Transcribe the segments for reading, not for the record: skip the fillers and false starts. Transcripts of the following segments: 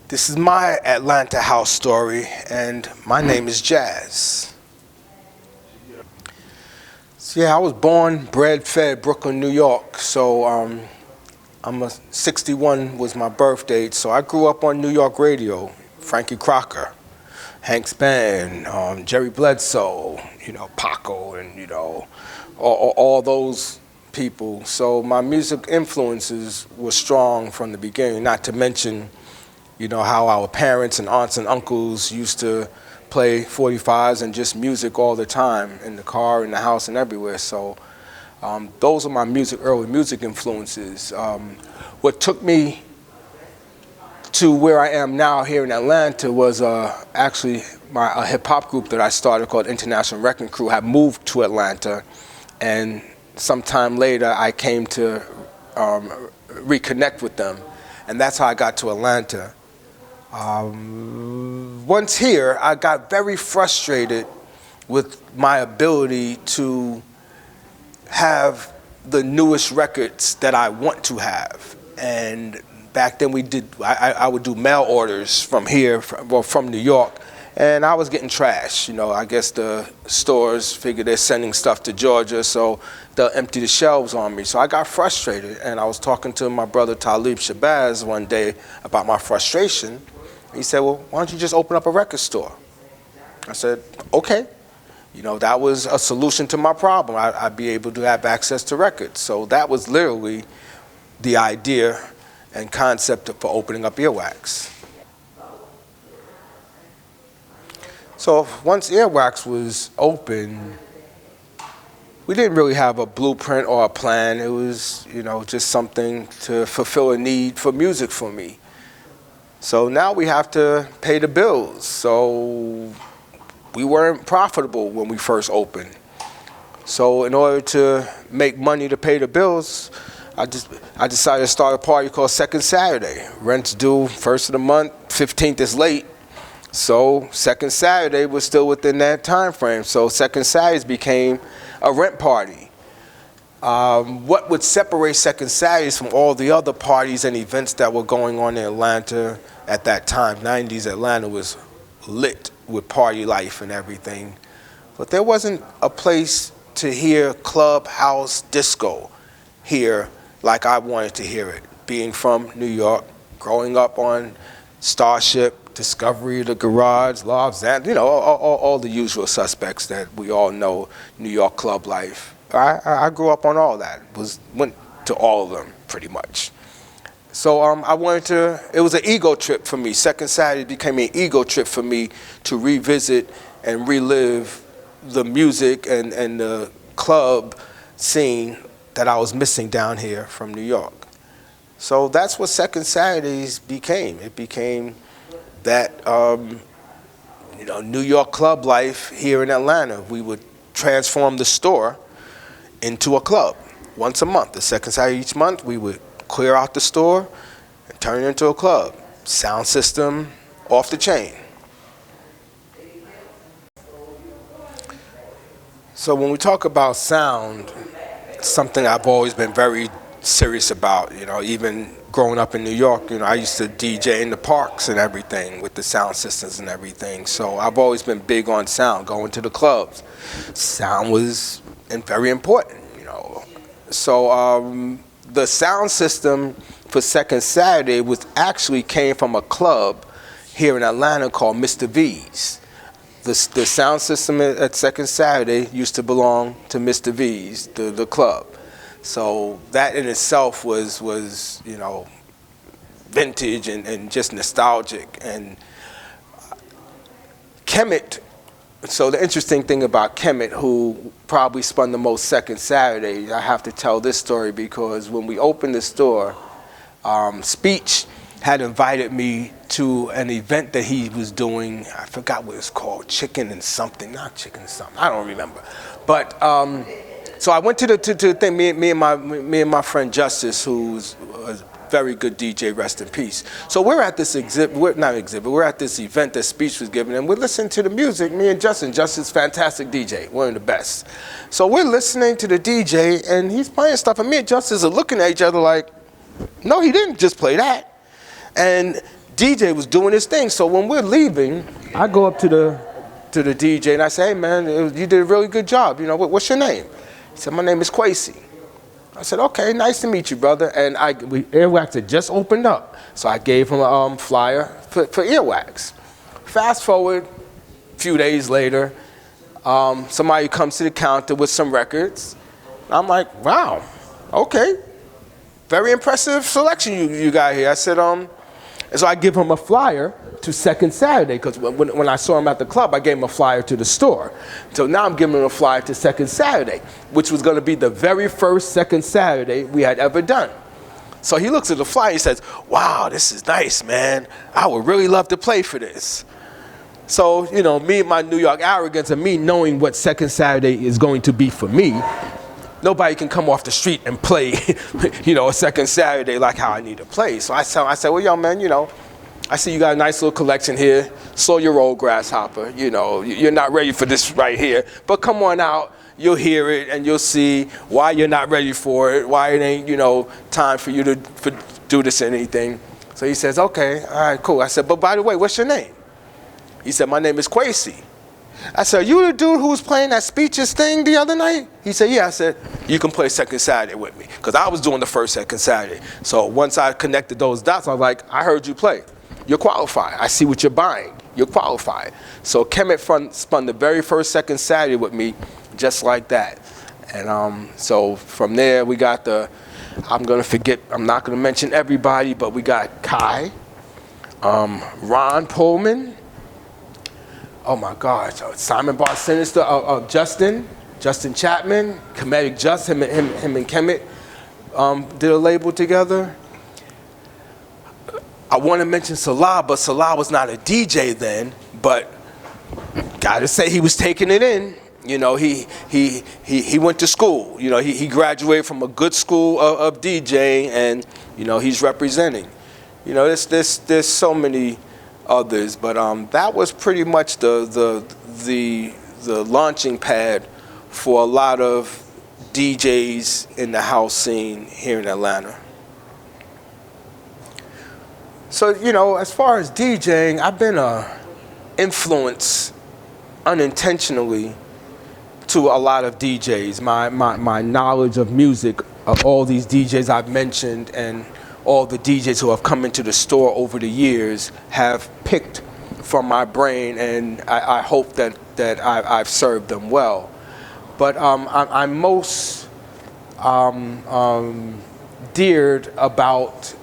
This is my Atlanta house story, and my name is Jasz. So yeah, I was born, bred, fed Brooklyn, New York. So I'm a 61 was my birth date. So I grew up on New York radio, Frankie Crocker, Hank's Band, Jerry Bledsoe, Paco, and all those people. So my music influences were strong from the beginning. Not to mention, how our parents and aunts and uncles used to play 45s and just music all the time in the car, in the house, and everywhere. So those are my early music influences. What took me to where I am now here in Atlanta was actually a hip-hop group that I started called International Wrecking Crew had moved to Atlanta, and sometime later I came to reconnect with them, and that's how I got to Atlanta. Once here, I got very frustrated with my ability to have the newest records that I want to have. And back then I would do mail orders from here, from New York, and I was getting trash. I guess the stores figure they're sending stuff to Georgia, so they'll empty the shelves on me. So I got frustrated, and I was talking to my brother Talib Shabazz one day about my frustration. He said, well, why don't you just open up a record store? I said, okay. That was a solution to my problem. I'd be able to have access to records. So that was literally the idea and concept for opening up Earwax. So once Earwax was open, we didn't really have a blueprint or a plan. It was, just something to fulfill a need for music for me. So now we have to pay the bills. So we weren't profitable when we first opened. So in order to make money to pay the bills, I decided to start a party called Second Saturday. Rent's due first of the month, 15th is late. So Second Saturday was still within that time frame. So Second Saturdays became a rent party. What would separate Second Saturdays from all the other parties and events that were going on in Atlanta at that time? 90s Atlanta was lit with party life and everything. But there wasn't a place to hear club, house, disco here like I wanted to hear it. Being from New York, growing up on Starship, Discovery, The Garage, Love, all the usual suspects that we all know, New York club life. I grew up on all that, went to all of them pretty much. So it was an ego trip for me. Second Saturday became an ego trip for me to revisit and relive the music and the club scene that I was missing down here from New York. So that's what Second Saturdays became. It became that, New York club life here in Atlanta. We would transform the store into a club once a month. The second Saturday each month, we would clear out the store and turn it into a club. Sound system off the chain. So when we talk about sound, it's something I've always been very serious about. Even growing up in New York, I used to DJ in the parks and everything with the sound systems and everything. So I've always been big on sound, going to the clubs. Sound was very important, So the sound system for Second Saturday came from a club here in Atlanta called Mr. V's. The sound system at Second Saturday used to belong to Mr. V's, the club. So that in itself was vintage and just nostalgic. And Kemet. So the interesting thing about Kemet, who probably spun the most Second Saturday, I have to tell this story because when we opened the store, Speech had invited me to an event that he was doing. I forgot what it's called, Chicken and something, not Chicken and something, I don't remember. But so I went to the thing. Me and my friend Justice, who's a very good DJ, rest in peace. So we're at this we're at this event that Speech was giving, and we're listening to the music, me and Justin. Justin's fantastic DJ, one of the best. So we're listening to the DJ, and he's playing stuff, and me and Justice are looking at each other like, no, he didn't just play that. And DJ was doing his thing. So when we're leaving, I go up to the DJ and I say, hey man, you did a really good job. You know, what's your name? He said, my name is Kwesi. I said, okay, nice to meet you, brother. And Earwax had just opened up. So I gave him a flyer for Earwax. Fast forward, a few days later, somebody comes to the counter with some records. I'm like, wow, okay. Very impressive selection you got here. I said, and so I give him a flyer to Second Saturday, because when I saw him at the club, I gave him a flyer to the store. So now I'm giving him a flyer to Second Saturday, which was going to be the very first Second Saturday we had ever done. So he looks at the flyer, he says, wow, this is nice, man. I would really love to play for this. So, you know, me and my New York arrogance and me knowing what Second Saturday is going to be for me, nobody can come off the street and play, you know, a Second Saturday like how I need to play. So I said, well, yo, man, you know, I see you got a nice little collection here. Slow your roll, grasshopper. You know, you're not ready for this right here. But come on out. You'll hear it and you'll see why you're not ready for it, why it ain't, you know, time for you to do this or anything. So he says, okay, all right, cool. I said, but by the way, what's your name? He said, my name is Kwesi. I said, are you the dude who was playing that speeches thing the other night? He said, yeah. I said, you can play Second Saturday with me. Because I was doing the first Second Saturday. So once I connected those dots, I was like, I heard you play. You're qualified. I see what you're buying. You're qualified. So Kemet spun the very first Second Saturday with me just like that. And so from there, we got I'm not going to mention everybody, but we got Kai, Ron Pullman, oh my gosh, Simon Bar Sinister, Justin Chapman, Comedic Just, him and Kemet did a label together. I want to mention Salah, but Salah was not a DJ then, but gotta say he was taking it in. You know, he went to school. You know, he graduated from a good school of DJing, and you know, he's representing. You know, there's so many others, but that was pretty much the launching pad for a lot of DJs in the house scene here in Atlanta. So, you know, as far as DJing, I've been influenced unintentionally to a lot of DJs. My knowledge of music, of all these DJs I've mentioned, and all the DJs who have come into the store over the years have picked from my brain, and I hope that I've served them well. But I'm most deared about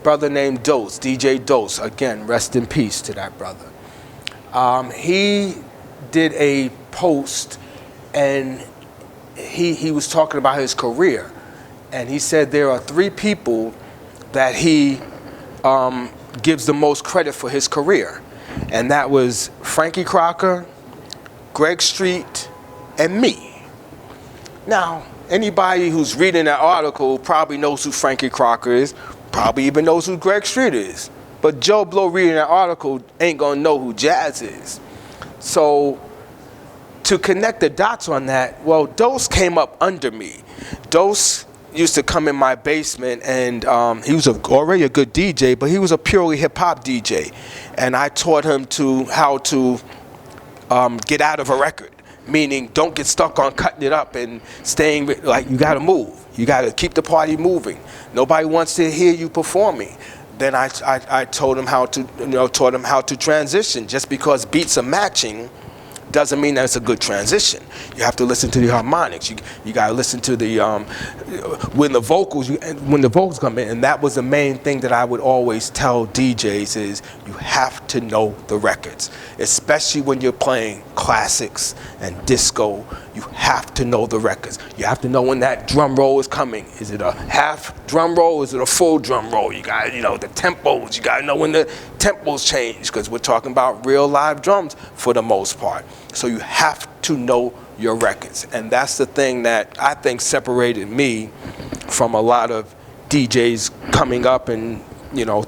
brother named Dose, DJ Dose. Again, rest in peace to that brother. He did a post, and he was talking about his career, and he said there are 3 people that he gives the most credit for his career, and that was Frankie Crocker, Greg Street, and me. Now, anybody who's reading that article probably knows who Frankie Crocker is, probably even knows who Greg Street is. But Joe Blow reading that article ain't gonna know who Jasz is. So to connect the dots on that, well, Dose came up under me. Dose used to come in my basement, and he was already a good DJ, but he was a purely hip-hop DJ. And I taught him how to get out of a record, meaning don't get stuck on cutting it up and staying, like, you gotta move. You gotta keep the party moving. Nobody wants to hear you performing. Then I told him taught him how to transition. Just because beats are matching doesn't mean that it's a good transition. You have to listen to the harmonics. You got to listen to the when the vocals come in. And that was the main thing that I would always tell DJs is you have to know the records, especially when you're playing classics and disco. You have to know the records. You have to know when that drum roll is coming. Is it a half drum roll? Is it a full drum roll? You got the tempos. You got to know when the tempos change, because we're talking about real live drums for the most part. So you have to know your records. And that's the thing that I think separated me from a lot of DJs coming up and,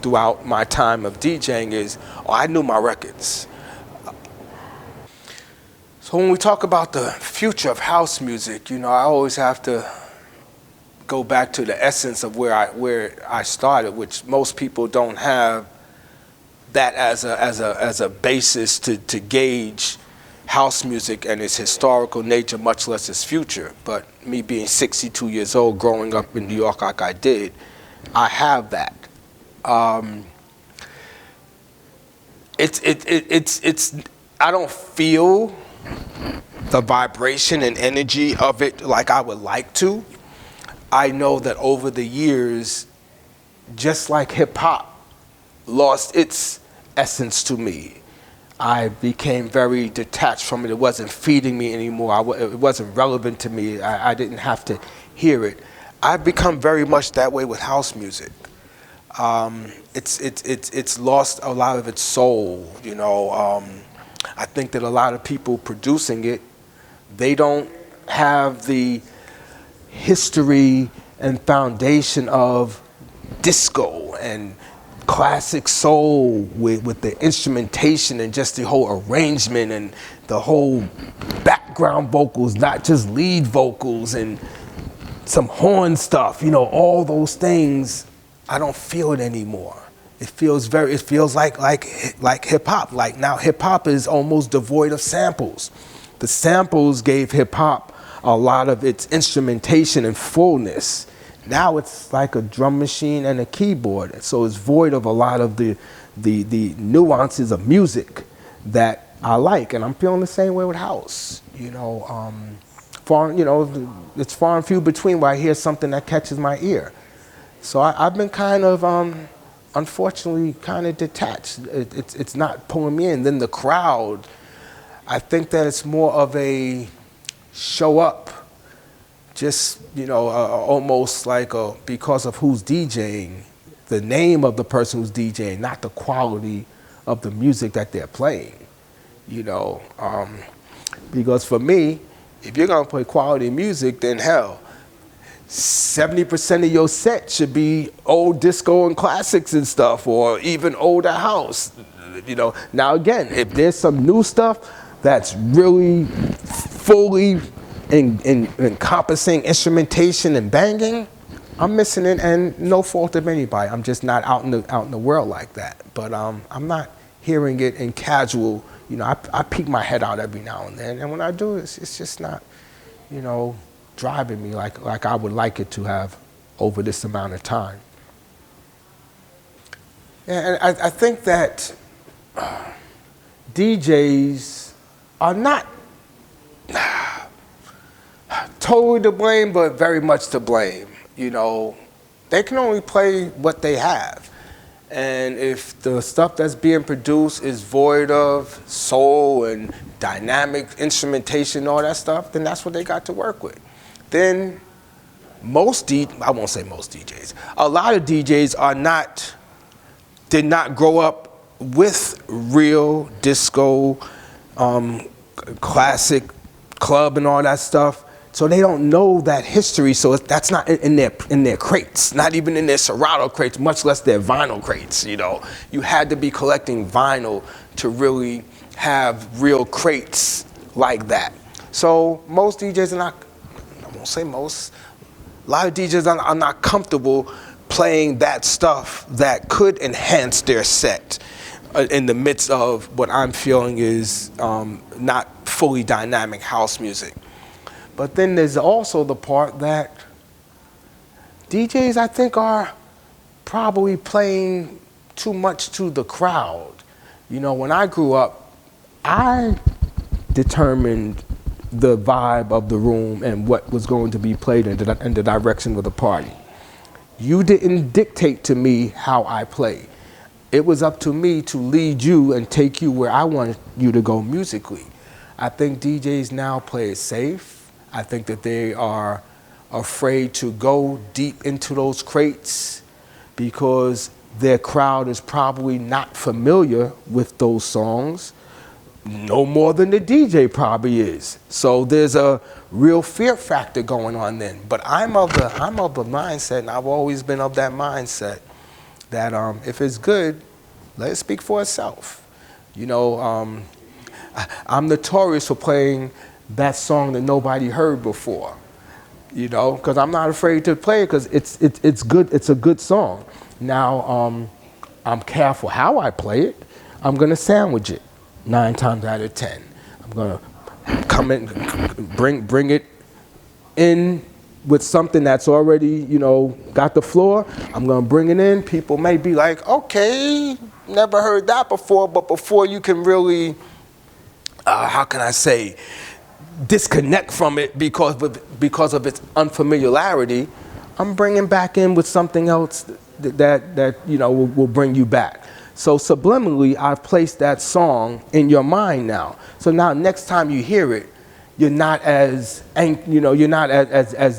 throughout my time of DJing is, I knew my records. So when we talk about the future of house music, I always have to go back to the essence of where I started, which most people don't have that as a basis to gauge house music and its historical nature, much less its future. But me being 62 years old, growing up in New York like I did, I have that. It's I don't feel the vibration and energy of it like I would like to. I know that over the years, just like hip hop lost its essence to me, I became very detached from it. It wasn't feeding me anymore. It wasn't relevant to me. I didn't have to hear it. I've become very much that way with house music. It's lost a lot of its soul, you know. I think that a lot of people producing it, they don't have the history and foundation of disco and classic soul with the instrumentation and just the whole arrangement and the whole background vocals, not just lead vocals and some horn stuff, you know, all those things. I don't feel it anymore. It feels like hip hop. Like now hip hop is almost devoid of samples. The samples gave hip hop a lot of its instrumentation and fullness. Now it's like a drum machine and a keyboard. So it's void of a lot of the nuances of music that I like. And I'm feeling the same way with house. You know, it's far and few between where I hear something that catches my ear. So I've been kind of, unfortunately, kind of detached. It's not pulling me in. Then the crowd, I think that it's more of a show up, just, you know, almost like because of who's DJing, the name of the person who's DJing, not the quality of the music that they're playing, you know. Because for me, if you're gonna play quality music, then hell, 70% of your set should be old disco and classics and stuff, or even older house. You know, now again, if there's some new stuff that's really fully encompassing instrumentation and banging, I'm missing it, and no fault of anybody. I'm just not out in the world like that. But I'm not hearing it in casual. You know, I peek my head out every now and then, and when I do, it's just not, you know, driving me like I would like it to have over this amount of time. And I think that DJs are not totally to blame, but very much to blame. You know, they can only play what they have. And if the stuff that's being produced is void of soul and dynamic instrumentation and all that stuff, then that's what they got to work with. Then I won't say most DJs, a lot of DJs did not grow up with real disco, classic club and all that stuff. So they don't know that history, so that's not in their crates, not even in their Serato crates, much less their vinyl crates, you know. You had to be collecting vinyl to really have real crates like that. So most DJs are not, I won't say most, a lot of DJs are not comfortable playing that stuff that could enhance their set in the midst of what I'm feeling is not fully dynamic house music. But then there's also the part that DJs, I think, are probably playing too much to the crowd. You know, when I grew up, I determined the vibe of the room and what was going to be played in the direction of the party. You didn't dictate to me how I play. It was up to me to lead you and take you where I wanted you to go musically. I think DJs now play it safe. I think that they are afraid to go deep into those crates because their crowd is probably not familiar with those songs, no more than the DJ probably is. So there's a real fear factor going on then. But I'm of the mindset, and I've always been of that mindset, that if it's good, let it speak for itself. You know, I'm notorious for playing that song that nobody heard before, you know, because I'm not afraid to play it because it's good. It's a good song. Now, I'm careful how I play it. I'm going to sandwich it 9 times out of 10. I'm going to come in, bring it in with something that's already, got the floor. I'm going to bring it in. People may be like, okay, never heard that before. But before you can really, how can I say, disconnect from it because of its unfamiliarity, I'm bringing back in with something else that will bring you back. So subliminally, I've placed that song in your mind now. So now next time you hear it, you're not as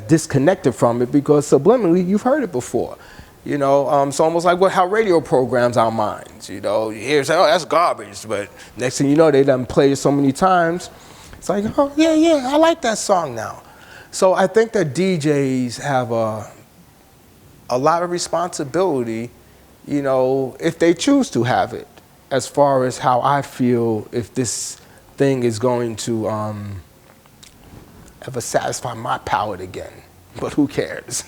disconnected from it because subliminally you've heard it before. It's almost like how radio programs our minds. You hear say, oh, that's garbage, but next thing you know, they done play it so many times. It's like, oh yeah, I like that song now. So I think that DJs have a lot of responsibility, if they choose to have it, as far as how I feel if this thing is going to ever satisfy my palate again. But who cares?